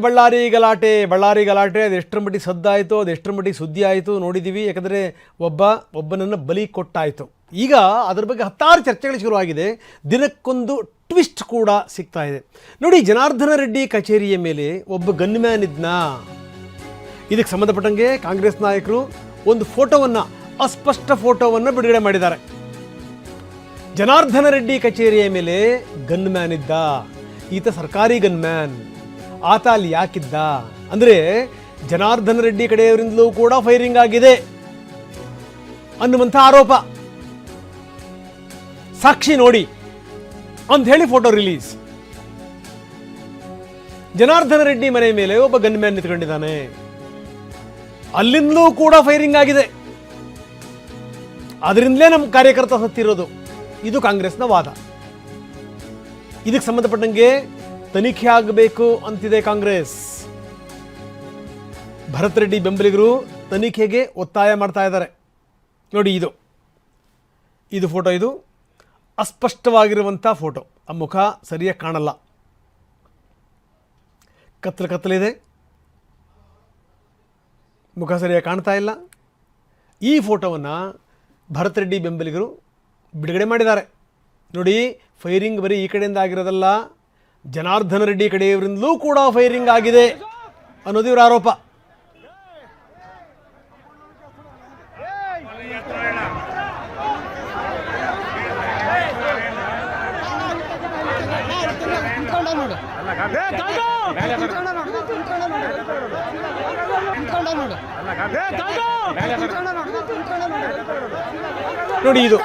ಬಳ್ಳಾರಿ ಗಲಾಟೆ ಅದು ಎಷ್ಟರ ಮಟ್ಟಿಗೆ ಸದ್ದಾಯಿತು, ಅದು ಎಷ್ಟರ ಮಟ್ಟಿಗೆ ಸುದ್ದಿ ಆಯಿತು ನೋಡಿದ್ದೀವಿ. ಯಾಕಂದರೆ ಒಬ್ಬನನ್ನು ಬಲಿ ಕೊಟ್ಟಾಯಿತು. ಈಗ ಅದರ ಬಗ್ಗೆ ಹತ್ತಾರು ಚರ್ಚೆಗಳು ಶುರುವಾಗಿದೆ. ದಿನಕ್ಕೊಂದು ಟ್ವಿಸ್ಟ್ ಕೂಡ ಸಿಗ್ತಾ ಇದೆ. ನೋಡಿ, ಜನಾರ್ದನ ರೆಡ್ಡಿ ಕಚೇರಿಯ ಮೇಲೆ ಒಬ್ಬ ಗನ್ಮ್ಯಾನ್ ಇದ್ನಾ. ಇದಕ್ಕೆ ಸಂಬಂಧಪಟ್ಟಂಗೆ ಕಾಂಗ್ರೆಸ್ ನಾಯಕರು ಒಂದು ಫೋಟೋವನ್ನು, ಅಸ್ಪಷ್ಟ ಫೋಟೋವನ್ನು ಬಿಡುಗಡೆ ಮಾಡಿದ್ದಾರೆ. ಜನಾರ್ದನ ರೆಡ್ಡಿ ಕಚೇರಿಯ ಮೇಲೆ ಗನ್ಮ್ಯಾನ್ ಇದ್ದ, ಈತ ಸರ್ಕಾರಿ ಗನ್ಮ್ಯಾನ್. ಆತ ಅಲ್ಲಿ ಯಾಕಿದ್ದ ಅಂದರೆ ಜನಾರ್ದನ ರೆಡ್ಡಿ ಕಡೆಯವರಿಂದಲೂ ಕೂಡ ಫೈರಿಂಗ್ ಆಗಿದೆ ಅನ್ನುವಂಥ ಆರೋಪ. ಸಾಕ್ಷಿ ನೋಡಿ ಅಂತ ಹೇಳಿ ಫೋಟೋ ರಿಲೀಸ್. ಜನಾರ್ದನ ರೆಡ್ಡಿ ಮನೆ ಮೇಲೆ ಒಬ್ಬ ಗನ್ಮ್ಯಾನ್ ನಿಂತ್ಕೊಂಡಿದ್ದಾನೆ, ಅಲ್ಲಿಂದಲೂ ಕೂಡ ಫೈರಿಂಗ್ ಆಗಿದೆ. ಅದರಿಂದಲೇ ನಮ್ಮ ಕಾರ್ಯಕರ್ತ ಸತ್ತಿರೋದು. ಇದು ಕಾಂಗ್ರೆಸ್ನ ವಾದ. ಇದಕ್ಕೆ ಸಂಬಂಧಪಟ್ಟಂಗೆ ತನಿಖೆ ಆಗಬೇಕು ಅಂತಿದೆ ಕಾಂಗ್ರೆಸ್. ಭರತ್ ರೆಡ್ಡಿ ಬೆಂಬಲಿಗರು ತನಿಖೆಗೆ ಒತ್ತಾಯ ಮಾಡ್ತಾ ಇದ್ದಾರೆ. ನೋಡಿ, ಇದು ಫೋಟೋ, ಇದು ಅಸ್ಪಷ್ಟವಾಗಿರುವಂಥ ಫೋಟೋ. ಆ ಮುಖ ಸರಿಯಾಗಿ ಕಾಣಲ್ಲ, ಕತ್ತಲಿದೆ, ಮುಖ ಸರಿಯಾಗಿ ಕಾಣ್ತಾ ಇಲ್ಲ. ಈ ಫೋಟೋವನ್ನು ಭರತ್ ರೆಡ್ಡಿ ಬೆಂಬಲಿಗರು ಬಿಡುಗಡೆ ಮಾಡಿದ್ದಾರೆ. ನೋಡಿ, ಫೈರಿಂಗ್ ಬರೀ ಈ ಕಡೆಯಿಂದ ಆಗಿರೋದಲ್ಲ, ಜನಾರ್ದನ ರೆಡ್ಡಿ ಕಡೆಯವರಿಂದಲೂ ಕೂಡ ಫೈರಿಂಗ್ ಆಗಿದೆ ಅನ್ನೋದು ಇವರ ಆರೋಪ. ನೋಡಿ, ಇದು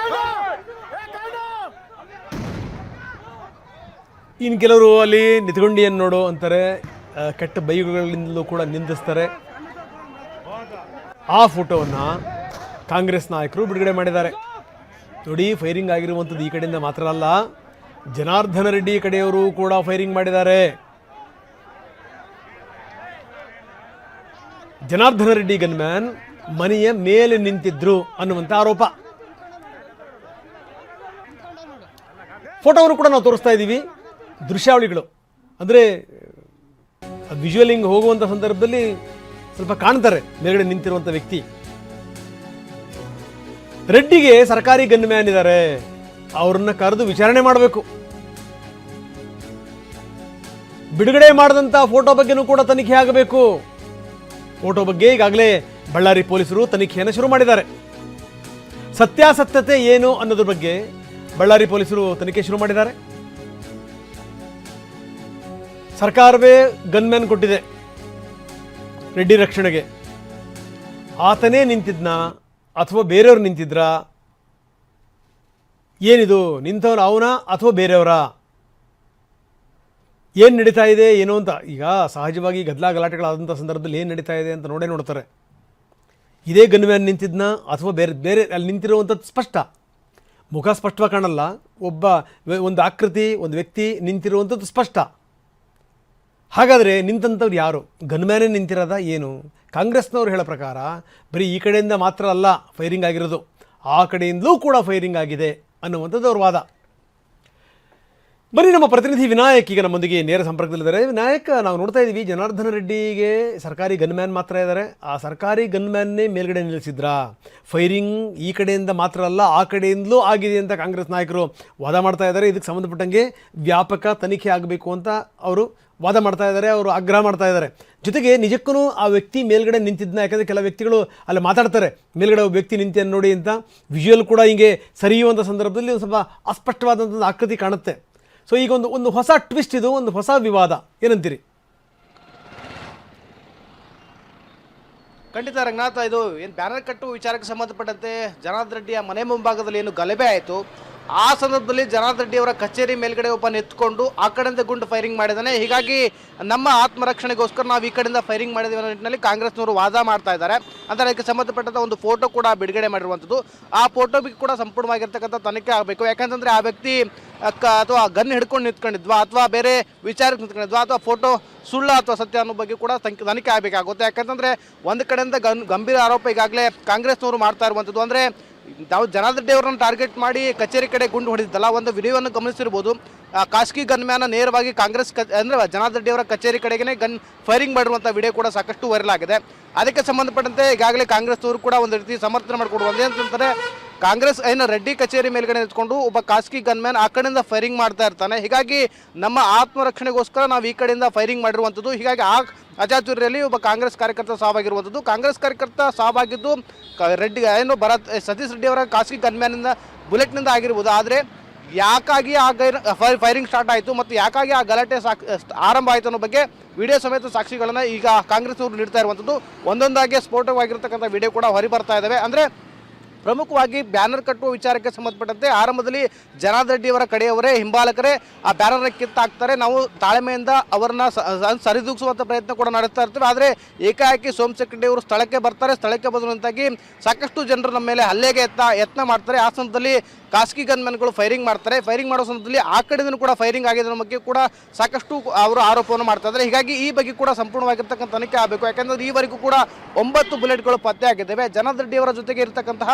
ಇನ್ನು ಕೆಲವರು ಅಲ್ಲಿ ನಿಂತ್ಕೊಂಡಿಯನ್ನು ನೋಡು ಅಂತಾರೆ, ಕೆಟ್ಟ ಬೈಗುಗಳಿಂದಲೂ ಕೂಡ ನಿಂದಿಸ್ತಾರೆ. ಆ ಫೋಟೋವನ್ನು ಕಾಂಗ್ರೆಸ್ ನಾಯಕರು ಬಿಡುಗಡೆ ಮಾಡಿದ್ದಾರೆ. ನೋಡಿ, ಫೈರಿಂಗ್ ಆಗಿರುವಂಥದ್ದು ಈ ಕಡೆಯಿಂದ ಮಾತ್ರ ಅಲ್ಲ, ಜನಾರ್ದನ ರೆಡ್ಡಿ ಕಡೆಯವರು ಕೂಡ ಫೈರಿಂಗ್ ಮಾಡಿದ್ದಾರೆ. ಜನಾರ್ದನ ರೆಡ್ಡಿ ಗನ್ಮ್ಯಾನ್ ಮನೆಯ ಮೇಲೆ ನಿಂತಿದ್ರು ಅನ್ನುವಂಥ ಆರೋಪ. ಫೋಟೋವನ್ನು ಕೂಡ ನಾವು ತೋರಿಸ್ತಾ ಇದ್ದೀವಿ. ದೃಶ್ಯಾವಳಿಗಳು ಅಂದರೆ ವಿಜುವಲಿಂಗ್ ಹೋಗುವಂಥ ಸಂದರ್ಭದಲ್ಲಿ ಸ್ವಲ್ಪ ಕಾಣ್ತಾರೆ ಮೇಲ್ಗಡೆ ನಿಂತಿರುವಂಥ ವ್ಯಕ್ತಿ. ರೆಡ್ಡಿಗೆ ಸರ್ಕಾರಿ ಗನ್ಮ್ಯಾನ್ ಇದ್ದಾರೆ, ಅವ್ರನ್ನ ಕರೆದು ವಿಚಾರಣೆ ಮಾಡಬೇಕು. ಬಿಡುಗಡೆ ಮಾಡಿದಂಥ ಫೋಟೋ ಬಗ್ಗೆನೂ ಕೂಡ ತನಿಖೆ ಆಗಬೇಕು. ಫೋಟೋ ಬಗ್ಗೆ ಈಗಾಗಲೇ ಬಳ್ಳಾರಿ ಪೊಲೀಸರು ತನಿಖೆಯನ್ನು ಶುರು ಮಾಡಿದ್ದಾರೆ. ಸತ್ಯಾಸತ್ಯತೆ ಏನು ಅನ್ನೋದ್ರ ಬಗ್ಗೆ ಬಳ್ಳಾರಿ ಪೊಲೀಸರು ತನಿಖೆ ಶುರು ಮಾಡಿದ್ದಾರೆ. ಸರ್ಕಾರವೇ ಗನ್ಮ್ಯಾನ್ ಕೊಟ್ಟಿದೆ ರೆಡ್ಡಿ ರಕ್ಷಣೆಗೆ. ಆತನೇ ನಿಂತಿದ್ನಾ ಅಥವಾ ಬೇರೆಯವ್ರು ನಿಂತಿದ್ರಾ? ಏನಿದು, ನಿಂತವನು ಅವನ ಅಥವಾ ಬೇರೆಯವರ? ಏನು ನಡೀತಾ ಇದೆ ಏನೋ ಅಂತ. ಈಗ ಸಹಜವಾಗಿ ಗಲಾಟೆಗಳಾದಂಥ ಸಂದರ್ಭದಲ್ಲಿ ಏನು ನಡೀತಾ ಇದೆ ಅಂತ ನೋಡ್ತಾರೆ. ಇದೇ ಗನ್ಮ್ಯಾನ್ ನಿಂತಿದ್ನಾ ಅಥವಾ ಬೇರೆ ಅಲ್ಲಿ ನಿಂತಿರುವಂಥದ್ದು ಸ್ಪಷ್ಟ, ಮುಖ ಸ್ಪಷ್ಟವಾಗಿ ಕಾಣಲ್ಲ. ಒಂದು ಆಕೃತಿ, ಒಂದು ವ್ಯಕ್ತಿ ನಿಂತಿರುವಂಥದ್ದು ಸ್ಪಷ್ಟ. ಹಾಗಾದರೆ ನಿಂತಂಥವ್ರು ಯಾರು? ಗನ್ಮ್ಯಾನೇ ನಿಂತಿರೋದ ಏನು? ಕಾಂಗ್ರೆಸ್ನವ್ರು ಹೇಳೋ ಪ್ರಕಾರ ಬರೀ ಈ ಕಡೆಯಿಂದ ಮಾತ್ರ ಅಲ್ಲ ಫೈರಿಂಗ್ ಆಗಿರೋದು, ಆ ಕಡೆಯಿಂದಲೂ ಕೂಡ ಫೈರಿಂಗ್ ಆಗಿದೆ ಅನ್ನುವಂಥದ್ದು ಅವ್ರ ವಾದ. ಬನ್ನಿ, ನಮ್ಮ ಪ್ರತಿನಿಧಿ ವಿನಾಯಕ್ ಈಗ ನಮ್ಮೊಂದಿಗೆ ನೇರ ಸಂಪರ್ಕದಲ್ಲಿದ್ದಾರೆ. ವಿನಾಯಕ್, ನಾವು ನೋಡ್ತಾ ಇದ್ದೀವಿ ಜನಾರ್ದನ ರೆಡ್ಡಿಗೆ ಸರ್ಕಾರಿ ಗನ್ಮ್ಯಾನ್ ಮಾತ್ರ ಇದ್ದಾರೆ. ಆ ಸರ್ಕಾರಿ ಗನ್ಮ್ಯಾನ್ನೇ ಮೇಲ್ಗಡೆ ನಿಲ್ಲಿಸಿದ್ರಾ? ಫೈರಿಂಗ್ ಈ ಕಡೆಯಿಂದ ಮಾತ್ರ ಅಲ್ಲ, ಆ ಕಡೆಯಿಂದಲೂ ಆಗಿದೆ ಅಂತ ಕಾಂಗ್ರೆಸ್ ನಾಯಕರು ವಾದ ಮಾಡ್ತಾ ಇದ್ದಾರೆ. ಇದಕ್ಕೆ ಸಂಬಂಧಪಟ್ಟಂಗೆ ವ್ಯಾಪಕ ತನಿಖೆ ಆಗಬೇಕು ಅಂತ ಅವರು ವಾದ ಮಾಡ್ತಾ ಇದ್ದಾರೆ, ಅವರು ಆಗ್ರಹ ಮಾಡ್ತಾ ಇದ್ದಾರೆ. ಜೊತೆಗೆ ನಿಜಕ್ಕೂ ಆ ವ್ಯಕ್ತಿ ಮೇಲ್ಗಡೆ ನಿಂತಿದ್ನ? ಯಾಕಂದರೆ ಕೆಲ ವ್ಯಕ್ತಿಗಳು ಅಲ್ಲಿ ಮಾತಾಡ್ತಾರೆ, ಮೇಲ್ಗಡೆ ಒಬ್ಬ ವ್ಯಕ್ತಿ ನಿಂತಿಯನ್ನು ನೋಡಿ ಅಂತ. ವಿಜುವಲ್ ಕೂಡ ಹಿಂಗೆ ಸರಿಯುವಂಥ ಸಂದರ್ಭದಲ್ಲಿ ಒಂದು ಸ್ವಲ್ಪ ಅಸ್ಪಷ್ಟವಾದಂಥ ಆಕೃತಿ ಕಾಣುತ್ತೆ. ಸೊ ಈಗ ಒಂದು ಹೊಸ ಟ್ವಿಸ್ಟ್, ಇದು ಒಂದು ಹೊಸ ವಿವಾದ, ಏನಂತೀರಿ? ಖಂಡಿತ ರಂಗನಾಥ, ಇದು ಏನು ಬ್ಯಾನರ್ ಕಟ್ಟು ವಿಚಾರಕ್ಕೆ ಸಂಬಂಧಪಟ್ಟಂತೆ ಜನಾರ್ದನ ರೆಡ್ಡಿಯ ಮನೆ ಮುಂಭಾಗದಲ್ಲಿ ಏನು ಗಲಭೆ ಆಯಿತು, ಆ ಸಂದರ್ಭದಲ್ಲಿ ಜನಾರ್ದನ ರೆಡ್ಡಿ ಅವರ ಕಚೇರಿ ಮೇಲ್ಗಡೆ ಒಬ್ಬ ಎತ್ಕೊಂಡು ಆ ಕಡೆಯಿಂದ ಗುಂಡು ಫೈರಿಂಗ್ ಮಾಡಿದ್ದಾನೆ. ಹೀಗಾಗಿ ನಮ್ಮ ಆತ್ಮರಕ್ಷಣೆಗೋಸ್ಕರ ನಾವು ಈ ಕಡೆಯಿಂದ ಫೈರಿಂಗ್ ಮಾಡಿದ್ದೀವಿ ಅನ್ನೋ ನಿಟ್ಟಿನಲ್ಲಿ ಕಾಂಗ್ರೆಸ್ನವರು ವಾದ ಮಾಡ್ತಾ ಇದ್ದಾರೆ. ಅಂದರೆ ಅದಕ್ಕೆ ಸಂಬಂಧಪಟ್ಟಂಥ ಒಂದು ಫೋಟೋ ಕೂಡ ಬಿಡುಗಡೆ ಮಾಡಿರುವಂಥದ್ದು. ಆ ಫೋಟೋ ಬಗ್ಗೆ ಕೂಡ ಸಂಪೂರ್ಣವಾಗಿರ್ತಕ್ಕಂಥ ತನಿಖೆ ಆಗಬೇಕು. ಯಾಕಂತಂದರೆ ಆ ವ್ಯಕ್ತಿ ಅಥವಾ ಗನ್ ಹಿಡ್ಕೊಂಡು ನಿಂತ್ಕೊಂಡಿದ್ವಾ ಅಥವಾ ಬೇರೆ ವಿಚಾರಕ್ಕೆ ನಿಂತ್ಕೊಂಡಿದ್ವಾ ಅಥವಾ ಫೋಟೋ ಸುಳ್ಳು ಅಥವಾ ಸತ್ಯ ಅನ್ನೋ ಬಗ್ಗೆ ಕೂಡ ತನಿಖೆ ಆಗಬೇಕಾಗುತ್ತೆ. ಯಾಕಂತಂದರೆ ಒಂದು ಕಡೆಯಿಂದ ಗಂಭೀರ ಆರೋಪ ಈಗಾಗಲೇ ಕಾಂಗ್ರೆಸ್ನವರು ಮಾಡ್ತಾ ಇರುವಂಥದ್ದು. ಅಂದರೆ ನಾವು ಜನಾರ್ದನ ರೆಡ್ಡಿ ಅವರನ್ನು ಟಾರ್ಗೆಟ್ ಮಾಡಿ ಕಚೇರಿ ಕಡೆ ಗುಂಡು ಹೊಡೆದಿದ್ದಲ್ಲ, ಒಂದು ವಿಡಿಯೋವನ್ನು ಗಮನಿಸಿರ್ಬೋದು. ಖಾಸಗಿ ಗನ್ಮ್ಯಾನ ನೇರವಾಗಿ ಕಾಂಗ್ರೆಸ್ ಅಂದರೆ ಜನಾರ್ದನ್ ರೆಡ್ಡಿ ಅವರ ಕಚೇರಿ ಕಡೆಗೆ ಗನ್ ಫೈರಿಂಗ್ ಮಾಡಿರುವಂಥ ವಿಡಿಯೋ ಕೂಡ ಸಾಕಷ್ಟು ವೈರಲ್ ಆಗಿದೆ. ಅದಕ್ಕೆ ಸಂಬಂಧಪಟ್ಟಂತೆ ಈಗಾಗಲೇ ಕಾಂಗ್ರೆಸ್ನವರು ಕೂಡ ಒಂದು ರೀತಿ ಸಮರ್ಥನೆ ಮಾಡಿಕೊಡುವ ಅಂತಂದರೆ ಕಾಂಗ್ರೆಸ್ ಏನು ರೆಡ್ಡಿ ಕಚೇರಿ ಮೇಲ್ಗಡೆ ನಿಂತ್ಕೊಂಡು ಒಬ್ಬ ಖಾಸಗಿ ಗನ್ಮ್ಯಾನ್ ಆ ಕಡೆಯಿಂದ ಫೈರಿಂಗ್ ಮಾಡ್ತಾ ಇರ್ತಾನೆ. ಹೀಗಾಗಿ ನಮ್ಮ ಆತ್ಮರಕ್ಷಣೆಗೋಸ್ಕರ ನಾವು ಈ ಕಡೆಯಿಂದ ಫೈರಿಂಗ್ ಮಾಡಿರುವಂಥದ್ದು. ಹೀಗಾಗಿ ಆ ಅಚಾತುರ್ಯಲ್ಲಿ ಒಬ್ಬ ಕಾಂಗ್ರೆಸ್ ಕಾರ್ಯಕರ್ತ ಸಾವಾಗಿರುವಂಥದ್ದು. ಕಾಂಗ್ರೆಸ್ ಕಾರ್ಯಕರ್ತ ಸಾವಾಗಿದ್ದು ರೆಡ್ಡಿ ಏನು ಸತೀಶ್ ರೆಡ್ಡಿ ಅವರ ಖಾಸಗಿ ಗನ್ಮ್ಯಾನಿಂದ ಬುಲೆಟ್ನಿಂದ ಆಗಿರ್ಬೋದು. ಆದರೆ ಯಾಕಾಗಿ ಆ ಫೈರಿಂಗ್ ಸ್ಟಾರ್ಟ್ ಆಯಿತು ಮತ್ತು ಯಾಕಾಗಿ ಆ ಗಲಾಟೆ ಆರಂಭ ಆಯಿತು ಅನ್ನೋ ಬಗ್ಗೆ ವಿಡಿಯೋ ಸಮೇತ ಸಾಕ್ಷಿಗಳನ್ನು ಈಗ ಕಾಂಗ್ರೆಸ್ನವರು ನೀಡ್ತಾ ಇರುವಂಥದ್ದು. ಒಂದೊಂದಾಗಿ ಸ್ಫೋಟವಾಗಿರ್ತಕ್ಕಂಥ ವಿಡಿಯೋ ಕೂಡ ಹೊರ ಬರ್ತಾ ಇದ್ದಾವೆ. ಅಂದರೆ ಪ್ರಮುಖವಾಗಿ ಬ್ಯಾನರ್ ಕಟ್ಟುವ ವಿಚಾರಕ್ಕೆ ಸಂಬಂಧಪಟ್ಟಂತೆ ಆರಂಭದಲ್ಲಿ ಜನಾರ್ದನ್ ರೆಡ್ಡಿ ಅವರ ಕಡೆಯವರೇ ಹಿಂಬಾಲಕರೇ ಆ ಬ್ಯಾನರ್ ಕಿತ್ತಾಕ್ತಾರೆ. ನಾವು ತಾಳ್ಮೆಯಿಂದ ಅವರನ್ನ ಸರಿದೂಗಿಸುವಂಥ ಪ್ರಯತ್ನ ಕೂಡ ನಡೆಸ್ತಾ ಇರ್ತೀವಿ. ಆದರೆ ಏಕಾಏಕಿ ಸೋಮಶೇಖರ್ ಅವರು ಸ್ಥಳಕ್ಕೆ ಬರ್ತಾರೆ. ಸ್ಥಳಕ್ಕೆ ಬಂದಂತಾಗಿ ಸಾಕಷ್ಟು ಜನರು ನಮ್ಮ ಮೇಲೆ ಹಲ್ಲೆಗೆ ಯತ್ನ ಮಾಡ್ತಾರೆ. ಆ ಸಂದರ್ಭದಲ್ಲಿ ಖಾಸಗಿ ಗನ್ಮೆನ್ಗಳು ಫೈರಿಂಗ್ ಮಾಡ್ತಾರೆ. ಫೈರಿಂಗ್ ಮಾಡೋ ಸಂದರ್ಭದಲ್ಲಿ ಆ ಕಡೆಯಿಂದ ಕೂಡ ಫೈರಿಂಗ್ ಆಗಿದೆ ಅನ್ನೋ ಬಗ್ಗೆ ಕೂಡ ಸಾಕಷ್ಟು ಅವರು ಆರೋಪವನ್ನು ಮಾಡ್ತಾ ಇದ್ದಾರೆ. ಹೀಗಾಗಿ ಈ ಬಗ್ಗೆ ಕೂಡ ಸಂಪೂರ್ಣವಾಗಿರ್ತಕ್ಕಂಥ ತನಿಖೆ ಆಗಬೇಕು. ಯಾಕಂದರೆ ಈವರೆಗೂ ಕೂಡ 9 ಬುಲೆಟ್ಗಳು ಪತ್ತೆ ಆಗಿದ್ದಾವೆ. ಜನಾರ್ದನ್ ರೆಡ್ಡಿ ಅವರ ಜೊತೆಗೆ ಇರತಕ್ಕಂತಹ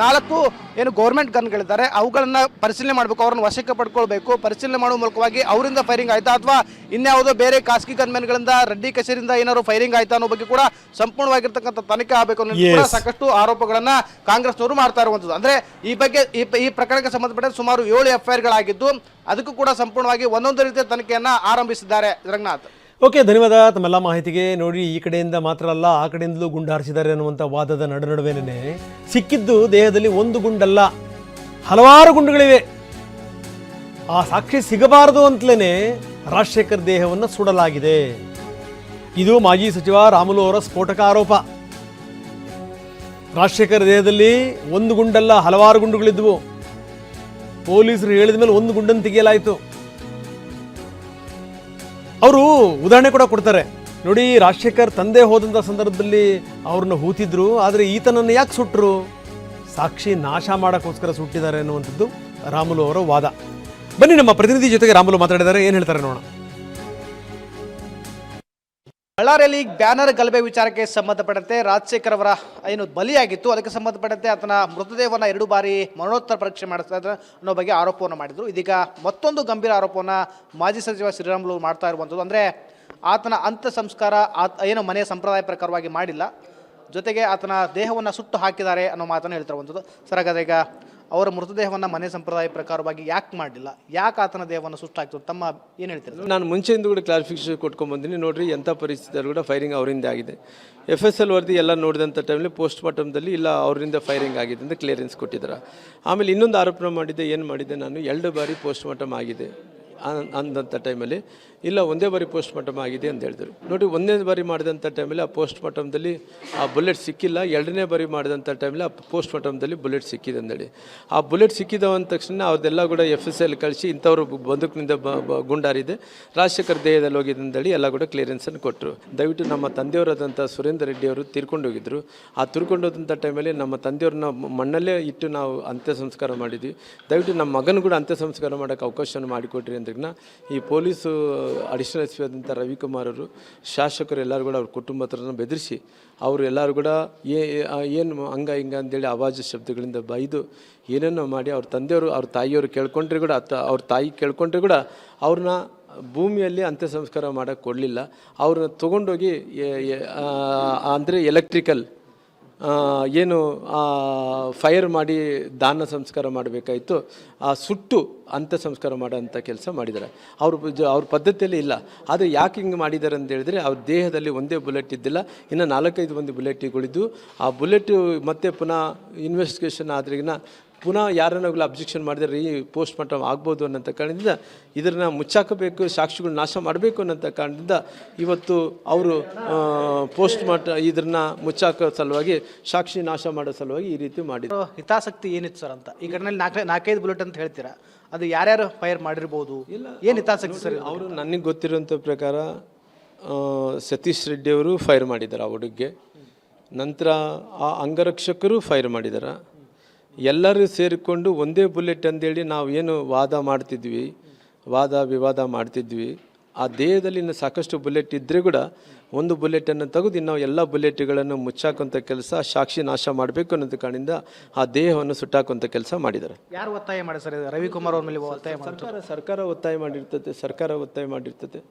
4 ಏನು ಗೌರ್ಮೆಂಟ್ ಗನ್ಗಳಿದ್ದಾರೆ ಅವುಗಳನ್ನು ಪರಿಶೀಲನೆ ಮಾಡಬೇಕು, ಅವರನ್ನು ವಶಕ್ಕೆ ಪಡ್ಕೊಳ್ಬೇಕು. ಪರಿಶೀಲನೆ ಮಾಡುವ ಮೂಲಕವಾಗಿ ಅವರಿಂದ ಫೈರಿಂಗ್ ಆಯ್ತಾ ಅಥವಾ ಇನ್ಯಾವುದೋ ಬೇರೆ ಖಾಸಗಿ ಗನ್ಮೆನ್ಗಳಿಂದ ರೆಡ್ಡಿ ಕಚೇರಿಯಿಂದ ಏನಾದ್ರು ಫೈರಿಂಗ್ ಆಯ್ತಾ ಅನ್ನೋ ಬಗ್ಗೆ ಕೂಡ ಸಂಪೂರ್ಣವಾಗಿರ್ತಕ್ಕಂಥ ತನಿಖೆ ಆಗಬೇಕು ಅನ್ನೋ ಕೂಡ ಸಾಕಷ್ಟು ಆರೋಪಗಳನ್ನ ಕಾಂಗ್ರೆಸ್ನವರು ಮಾಡ್ತಾ ಇರುವಂಥದ್ದು. ಅಂದ್ರೆ ಈ ಬಗ್ಗೆ ಈ ಪ್ರಕರಣಕ್ಕೆ ಸಂಬಂಧಪಟ್ಟ ಸುಮಾರು 7 FIRಗಳಾಗಿದ್ದು ಅದಕ್ಕೂ ಕೂಡ ಸಂಪೂರ್ಣವಾಗಿ ಒಂದೊಂದು ರೀತಿಯ ತನಿಖೆಯನ್ನ ಆರಂಭಿಸಿದ್ದಾರೆ. ರಂಗನಾಥ್, ಓಕೆ, ಧನ್ಯವಾದ ತಮ್ಮೆಲ್ಲ ಮಾಹಿತಿಗೆ. ನೋಡಿ, ಈ ಕಡೆಯಿಂದ ಮಾತ್ರ ಅಲ್ಲ ಆ ಕಡೆಯಿಂದಲೂ ಗುಂಡು ಹಾರಿಸಿದ್ದಾರೆ ಅನ್ನುವಂಥ ವಾದದ ನಡುವೆ ಸಿಕ್ಕಿದ್ದು ದೇಹದಲ್ಲಿ ಒಂದು ಗುಂಡಲ್ಲ, ಹಲವಾರು ಗುಂಡುಗಳಿವೆ. ಆ ಸಾಕ್ಷಿ ಸಿಗಬಾರದು ಅಂತಲೇ ರಾಜಶೇಖರ್ ದೇಹವನ್ನು ಸುಡಲಾಗಿದೆ. ಇದು ಮಾಜಿ ಸಚಿವ ರಾಮುಲು ಅವರ ಸ್ಫೋಟಕ ಆರೋಪ. ರಾಜಶೇಖರ್ ದೇಹದಲ್ಲಿ ಒಂದು ಗುಂಡಲ್ಲ, ಹಲವಾರು ಗುಂಡುಗಳಿದ್ವು. ಪೊಲೀಸರು ಹೇಳಿದ ಮೇಲೆ ಒಂದು ಗುಂಡನ್ನು ತೆಗೆಯಲಾಯಿತು. ಅವರು ಉದಾಹರಣೆ ಕೂಡ ಕೊಡ್ತಾರೆ. ನೋಡಿ, ರಾಜಶೇಖರ್ ತಂದೆ ಹೋದಂಥ ಸಂದರ್ಭದಲ್ಲಿ ಅವ್ರನ್ನ ಹೂತಿದ್ರು, ಆದರೆ ಈತನನ್ನು ಯಾಕೆ ಸುಟ್ಟರು? ಸಾಕ್ಷಿ ನಾಶ ಮಾಡೋಕ್ಕೋಸ್ಕರ ಸುಟ್ಟಿದ್ದಾರೆ ಅನ್ನುವಂಥದ್ದು ರಾಮುಲು ಅವರ ವಾದ. ಬನ್ನಿ, ನಮ್ಮ ಪ್ರತಿನಿಧಿ ಜೊತೆಗೆ ರಾಮುಲು ಮಾತಾಡಿದ್ದಾರೆ, ಏನು ಹೇಳ್ತಾರೆ ನೋಡೋಣ. ಬಳ್ಳಾರಿಯಲ್ಲಿ ಬ್ಯಾನರ್ ಗಲಭೆ ವಿಚಾರಕ್ಕೆ ಸಂಬಂಧಪಟ್ಟಂತೆ ರಾಜಶೇಖರ್ ಅವರ ಏನು ಬಲಿಯಾಗಿತ್ತು ಅದಕ್ಕೆ ಸಂಬಂಧಪಟ್ಟಂತೆ ಆತನ ಮೃತದೇಹವನ್ನು 2 ಬಾರಿ ಮರಣೋತ್ತರ ಪರೀಕ್ಷೆ ಮಾಡಿಸ್ತಾ ಅನ್ನೋ ಬಗ್ಗೆ ಆರೋಪವನ್ನು ಮಾಡಿದರು. ಇದೀಗ ಮತ್ತೊಂದು ಗಂಭೀರ ಆರೋಪವನ್ನು ಮಾಜಿ ಸಚಿವ ಶ್ರೀರಾಮುಲು ಮಾಡ್ತಾ ಇರುವಂಥದ್ದು. ಅಂದರೆ ಆತನ ಅಂತ್ಯ ಸಂಸ್ಕಾರ ಏನು ಮನೆಯ ಸಂಪ್ರದಾಯ ಪ್ರಕಾರವಾಗಿ ಮಾಡಿಲ್ಲ, ಜೊತೆಗೆ ಆತನ ದೇಹವನ್ನು ಸುಟ್ಟು ಹಾಕಿದ್ದಾರೆ ಅನ್ನೋ ಮಾತನ್ನು ಹೇಳ್ತಿರುವಂಥದ್ದು. ಸರ್, ಹಾಗಾದ್ರೆ ಈಗ ಅವರ ಮೃತದೇಹವನ್ನು ಮನೆ ಸಂಪ್ರದಾಯ ಪ್ರಕಾರವಾಗಿ ಯಾಕೆ ಮಾಡಲಿಲ್ಲ, ಯಾಕೆ ಆತನ ದೇಹವನ್ನು ಸುಟ್ಟು ಹಾಕ್ತು, ತಮ್ಮ ಏನು ಹೇಳ್ತೀರಿ? ನಾನು ಮುಂಚೆಯಿಂದ ಕೂಡ ಕ್ಲಾರಿಫಿಕೇಶನ್ ಕೊಟ್ಕೊಂಡ್ಬಂದಿನಿ. ನೋಡ್ರಿ, ಎಂಥ ಪರಿಸ್ಥಿತಿಯಲ್ಲಿ ಕೂಡ ಫೈರಿಂಗ್ ಅವರಿಂದ ಆಗಿದೆ. FSL ವರದಿ ಎಲ್ಲ ನೋಡಿದಂಥ ಟೈಮಲ್ಲಿ ಪೋಸ್ಟ್ ಮಾರ್ಟಮ್ದಲ್ಲಿ ಇಲ್ಲ ಅವರಿಂದ ಫೈರಿಂಗ್ ಆಗಿದೆ ಅಂತ ಕ್ಲಿಯರೆನ್ಸ್ ಕೊಟ್ಟಿದ್ದಾರೆ. ಆಮೇಲೆ ಇನ್ನೊಂದು ಆರೋಪಣ ಮಾಡಿದ್ದೆ, ಏನು ಮಾಡಿದ್ದೆ ನಾನು, 2 ಬಾರಿ ಪೋಸ್ಟ್ ಮಾರ್ಟಮ್ ಆಗಿದೆ ಅಂದಂಥ ಟೈಮಲ್ಲಿ ಇಲ್ಲ ಒಂದೇ ಬಾರಿ ಪೋಸ್ಟ್ ಮಾರ್ಟಮ್ ಆಗಿದೆ ಅಂತ ಹೇಳಿದ್ರು. ನೋಡಿ, ಒಂದೇ ಬಾರಿ ಮಾಡಿದಂಥ ಟೈಮಲ್ಲಿ ಆ ಪೋಸ್ಟ್ ಮಾರ್ಟಮ್ದಲ್ಲಿ ಆ ಬುಲೆಟ್ ಸಿಕ್ಕಿಲ್ಲ. 2ನೇ ಬಾರಿ ಮಾಡಿದಂಥ ಟೈಮಲ್ಲಿ ಆ ಪೋಸ್ಟ್ ಮಾರ್ಟಮ್ದಲ್ಲಿ ಬುಲೆಟ್ ಸಿಕ್ಕಿದೆ ಅಂದೇಳಿ ಆ ಬುಲೆಟ್ ಸಿಕ್ಕಿದ ಅಂದ ತಕ್ಷಣ ಅವ್ರದ್ದೆಲ್ಲ ಕೂಡ FSL ಕಳಿಸಿ ಇಂಥವ್ರು ಬಂದೂಕಿನಿಂದ ಗುಂಡಾರಿದೆ, ರಾಜಶೇಖರ್ ದೇಹದಲ್ಲಿ ಹೋಗಿದೆ ಅಂತೇಳಿ ಎಲ್ಲ ಕೂಡ ಕ್ಲಿಯರೆನ್ಸನ್ನು ಕೊಟ್ಟರು. ದಯವಿಟ್ಟು ನಮ್ಮ ತಂದೆಯವರಾದಂಥ ಸುರೇಂದ್ರ ರೆಡ್ಡಿ ಅವರು ತೀರ್ಕೊಂಡೋಗಿದ್ರು. ಆ ತೀರ್ಕೊಂಡೋದಂಥ ಟೈಮಲ್ಲಿ ನಮ್ಮ ತಂದೆಯವ್ರನ್ನ ಮಣ್ಣಲ್ಲೇ ಇಟ್ಟು ನಾವು ಅಂತ್ಯ ಸಂಸ್ಕಾರ ಮಾಡಿದ್ವಿ. ದಯವಿಟ್ಟು ನಮ್ಮ ಮಗನ ಕೂಡ ಅಂತ್ಯ ಸಂಸ್ಕಾರ ಮಾಡೋಕ್ಕೆ ಅವಕಾಶವನ್ನು ಮಾಡಿಕೊಟ್ರಿ ಅಂತ ಈ ಪೊಲೀಸು ಅಡಿಷನಲ್ ಎಸ್ ಪಿ ಆದಂಥ ರವಿಕುಮಾರ್ ಅವರು, ಶಾಸಕರು ಎಲ್ಲರೂ ಕೂಡ ಅವ್ರ ಕುಟುಂಬಸ್ಥರನ್ನು ಬೆದರಿಸಿ ಅವರು ಎಲ್ಲರೂ ಕೂಡ ಏನು ಹಂಗ ಹಿಂಗ ಅಂತೇಳಿ ಅವಾಜ ಶಬ್ದಗಳಿಂದ ಬೈದು ಏನೇನೋ ಮಾಡಿ ಅವ್ರ ತಂದೆಯವರು ಅವ್ರ ತಾಯಿಯವರು ಕೇಳ್ಕೊಂಡ್ರೆ ಕೂಡ ಅವ್ರ ತಾಯಿ ಕೇಳ್ಕೊಂಡ್ರೆ ಕೂಡ ಅವ್ರನ್ನ ಭೂಮಿಯಲ್ಲಿ ಅಂತ್ಯ ಸಂಸ್ಕಾರ ಮಾಡೋಕ್ಕೆ ಕೊಡಲಿಲ್ಲ. ಅವ್ರನ್ನ ತೊಗೊಂಡೋಗಿ ಅಂದರೆ ಎಲೆಕ್ಟ್ರಿಕಲ್ ಏನು ಫೈರ್ ಮಾಡಿ ದಾನ ಸಂಸ್ಕಾರ ಮಾಡಬೇಕಾಯಿತು, ಆ ಸುಟ್ಟು ಅಂತ್ಯ ಸಂಸ್ಕಾರ ಮಾಡೋಂಥ ಕೆಲಸ ಮಾಡಿದ್ದಾರೆ. ಅವ್ರ ಪದ್ಧತಿಯಲ್ಲಿ ಇಲ್ಲ. ಆದರೆ ಯಾಕೆ ಹಿಂಗೆ ಮಾಡಿದ್ದಾರೆ ಅಂತ ಹೇಳಿದ್ರೆ, ಅವ್ರ ದೇಹದಲ್ಲಿ ಒಂದೇ ಬುಲೆಟ್ ಇದ್ದಿಲ್ಲ, ಇನ್ನು 4-5 ಮಂದಿ ಬುಲೆಟ್ಗಳಿದ್ದು. ಆ ಬುಲೆಟು ಮತ್ತೆ ಪುನಃ ಇನ್ವೆಸ್ಟಿಗೇಷನ್ ಆದ್ರಿಗಿನ ಪುನಃ ಯಾರನ್ನಾಗಲೂ ಅಬ್ಜೆಕ್ಷನ್ ಮಾಡಿದರೆ ಈ ಪೋಸ್ಟ್ ಮಾರ್ಟಮ್ ಆಗ್ಬೋದು ಅನ್ನೋಂಥ ಕಾರಣದಿಂದ ಇದನ್ನು ಮುಚ್ಚಾಕಬೇಕು, ಸಾಕ್ಷಿಗಳು ನಾಶ ಮಾಡಬೇಕು ಅನ್ನೋಂಥ ಕಾರಣದಿಂದ ಇವತ್ತು ಅವರು ಪೋಸ್ಟ್ ಇದನ್ನು ಮುಚ್ಚಾಕೋ ಸಲುವಾಗಿ, ಸಾಕ್ಷಿ ನಾಶ ಮಾಡೋ ಸಲುವಾಗಿ ಈ ರೀತಿ ಮಾಡಿದ್ರು. ಹಿತಾಸಕ್ತಿ ಏನಿತ್ತು ಸರ್ ಅಂತ ಈ ಘಟನೆಯಲ್ಲಿ 4-5 ಬುಲೆಟ್ ಅಂತ ಹೇಳ್ತೀರಾ, ಅದು ಯಾರ್ಯಾರು ಫೈರ್ ಮಾಡಿರ್ಬೋದು, ಏನು ಹಿತಾಸಕ್ತಿ ಸರ್? ಅವರು ನನಗೆ ಗೊತ್ತಿರೋಂಥ ಪ್ರಕಾರ ಸತೀಶ್ ರೆಡ್ಡಿ ಅವರು ಫೈರ್ ಮಾಡಿದ್ದಾರೆ ಆ ಹುಡುಗಿಗೆ. ನಂತರ ಆ ಅಂಗರಕ್ಷಕರು ಫೈರ್ ಮಾಡಿದ್ದಾರೆ. ಎಲ್ಲರೂ ಸೇರಿಕೊಂಡು ಒಂದೇ ಬುಲೆಟ್ ಅಂತೇಳಿ ನಾವು ಏನು ವಾದ ವಿವಾದ ಮಾಡ್ತಿದ್ವಿ, ಆ ದೇಹದಲ್ಲಿ ಇನ್ನು ಸಾಕಷ್ಟು ಬುಲೆಟ್ ಇದ್ದರೆ ಕೂಡ ಒಂದು ಬುಲೆಟನ್ನು ತೆಗೆದು ನಾವು ಎಲ್ಲ ಬುಲೆಟ್ಗಳನ್ನು ಮುಚ್ಚಾಕುವಂಥ ಕೆಲಸ, ಸಾಕ್ಷಿ ನಾಶ ಮಾಡಬೇಕು ಅನ್ನೋದು ಕಾರಣದಿಂದ ಆ ದೇಹವನ್ನು ಸುಟ್ಟಾಕುವಂಥ ಕೆಲಸ ಮಾಡಿದ್ದಾರೆ. ಯಾರು ಒತ್ತಾಯ ಮಾಡಿ ಸರ್ ರವಿಕುಮಾರ್ ಅವ್ರ ಮೇಲೆ ಒತ್ತಾಯ ಮಾಡಿ? ಸರ್ಕಾರ ಒತ್ತಾಯ ಮಾಡಿರ್ತದೆ.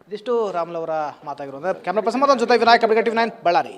ಇದಿಷ್ಟು ರಾಮುಲು ಅವರ ಮಾತಾಗಿರೋದು. ಕ್ಯಾಮ್ರಾ ಪರ್ಸನ್ ಜೊತೆ ವಿನಾಯಕ್, ಅಪ್ಡೇಟ್ 9 ಬಳ್ಳಾರಿ.